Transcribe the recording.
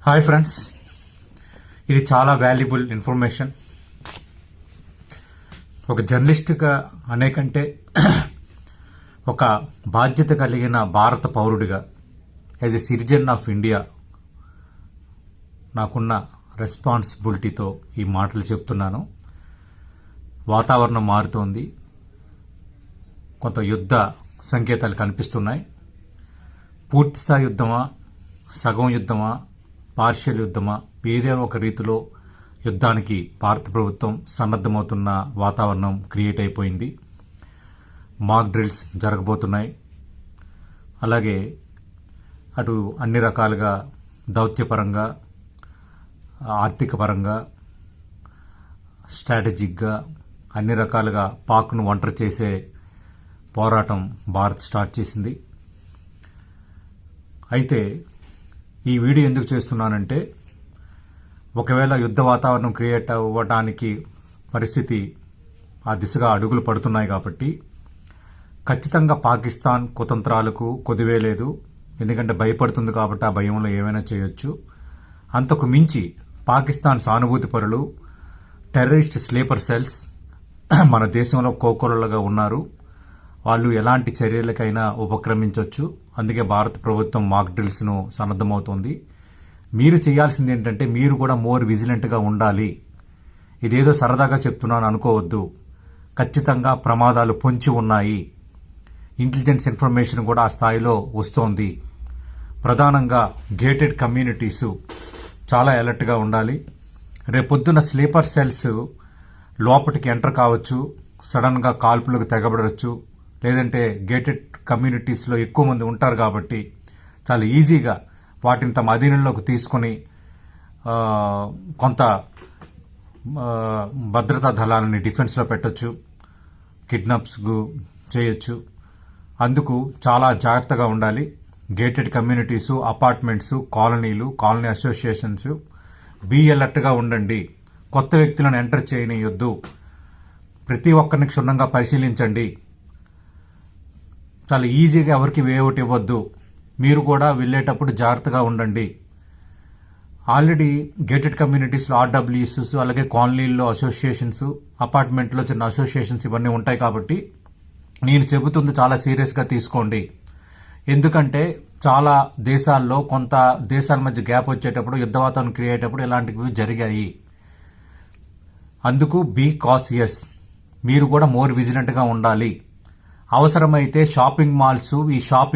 Hi friends, ఇది చాలా valuable information. ఒక జర్నలిస్ట్గా అనేకంటే ఒక బాధ్యత కలిగిన భారత పౌరుడిగా, as a citizen of India, నాకున్న రెస్పాన్సిబిలిటీతో ఈ మాటలు చెప్తున్నాను. వాతావరణం మారుతోంది, కొంత యుద్ధ సంకేతాలు కనిపిస్తున్నాయి. పూర్తిస్థాయి యుద్ధమా, సగం యుద్ధమా, పార్షియల్ యుద్ధమా, ఏదైనా ఒక రీతిలో యుద్ధానికి భారత ప్రభుత్వం సన్నద్ధమవుతున్న వాతావరణం క్రియేట్ అయిపోయింది. మాక్ డ్రిల్స్ జరగబోతున్నాయి. అలాగే అటు అన్ని రకాలుగా దౌత్యపరంగా, ఆర్థిక పరంగా, స్ట్రాటజిక్గా అన్ని రకాలుగా పాక్ను ఒంటరి చేసే పోరాటం భారత్ స్టార్ట్ చేసింది. అయితే ఈ వీడియో ఎందుకు చేస్తున్నానంటే, ఒకవేళ యుద్ధ వాతావరణం క్రియేట్ అవ్వడానికి పరిస్థితి ఆ దిశగా అడుగులు పడుతున్నాయి కాబట్టి ఖచ్చితంగా పాకిస్తాన్ కుతంత్రాలకు కొదివే లేదు. ఎందుకంటే భయపడుతుంది కాబట్టి ఆ భయంలో ఏమైనా చేయొచ్చు. అంతకు మించి పాకిస్తాన్ సానుభూతి పరులు, టెర్రరిస్ట్ స్లీపర్ సెల్స్ మన దేశంలో కోకొల్లలుగా ఉన్నారు. వాళ్ళు ఎలాంటి చర్యలకైనా ఉపక్రమించవచ్చు. అందుకే భారత ప్రభుత్వం మాక్ డ్రిల్స్ను సన్నద్ధమవుతోంది. మీరు చేయాల్సింది ఏంటంటే, మీరు కూడా మోర్ విజిలెంట్గా ఉండాలి. ఇదేదో సరదాగా చెప్తున్నాను అనుకోవద్దు. ఖచ్చితంగా ప్రమాదాలు పొంచి ఉన్నాయి. ఇంటెలిజెన్స్ ఇన్ఫర్మేషన్ కూడా ఆ స్థాయిలో వస్తోంది. ప్రధానంగా గేటెడ్ కమ్యూనిటీస్ చాలా అలర్ట్గా ఉండాలి. రేపొద్దున స్లీపర్ సెల్స్ లోపలికి ఎంటర్ కావచ్చు, సడన్గా కాల్పులకు తెగబడవచ్చు. లేదంటే గేటెడ్ కమ్యూనిటీస్లో ఎక్కువ మంది ఉంటారు కాబట్టి చాలా ఈజీగా వాటిని తమ అధీనంలోకి తీసుకొని కొంత భద్రతా దళాలని డిఫెన్స్లో పెట్టచ్చు, కిడ్నాప్స్ చేయొచ్చు. అందుకు చాలా జాగ్రత్తగా ఉండాలి. గేటెడ్ కమ్యూనిటీసు, అపార్ట్మెంట్స్, కాలనీలు, కాలనీ అసోసియేషన్స్ బీ అలర్ట్గా ఉండండి. కొత్త వ్యక్తులను ఎంటర్ చేయనియొద్దు. ప్రతి ఒక్కరిని క్షుణ్ణంగా పరిశీలించండి. చాలా ఈజీగా ఎవరికి వేఅవుట్ ఇవ్వద్దు. మీరు కూడా వెళ్ళేటప్పుడు జాగ్రత్తగా ఉండండి. ఆల్రెడీ గేటెడ్ కమ్యూనిటీస్లో ఆర్డబ్ల్యూఎస్, అలాగే కాలనీల్లో అసోసియేషన్స్, అపార్ట్మెంట్లో చిన్న అసోసియేషన్స్ ఇవన్నీ ఉంటాయి కాబట్టి నేను చెబుతుంది చాలా సీరియస్గా తీసుకోండి. ఎందుకంటే చాలా దేశాల్లో కొంత దేశాల మధ్య గ్యాప్ వచ్చేటప్పుడు, యుద్ధ వాతావరణం క్రియేట్ అయ్యేటప్పుడు ఇలాంటివి జరిగాయి. అందుకు బీ కాషియస్. మీరు కూడా మోర్ విజిలెంట్గా ఉండాలి. అవసరమైతే షాపింగ్ మాల్స్, ఈ షాపింగ్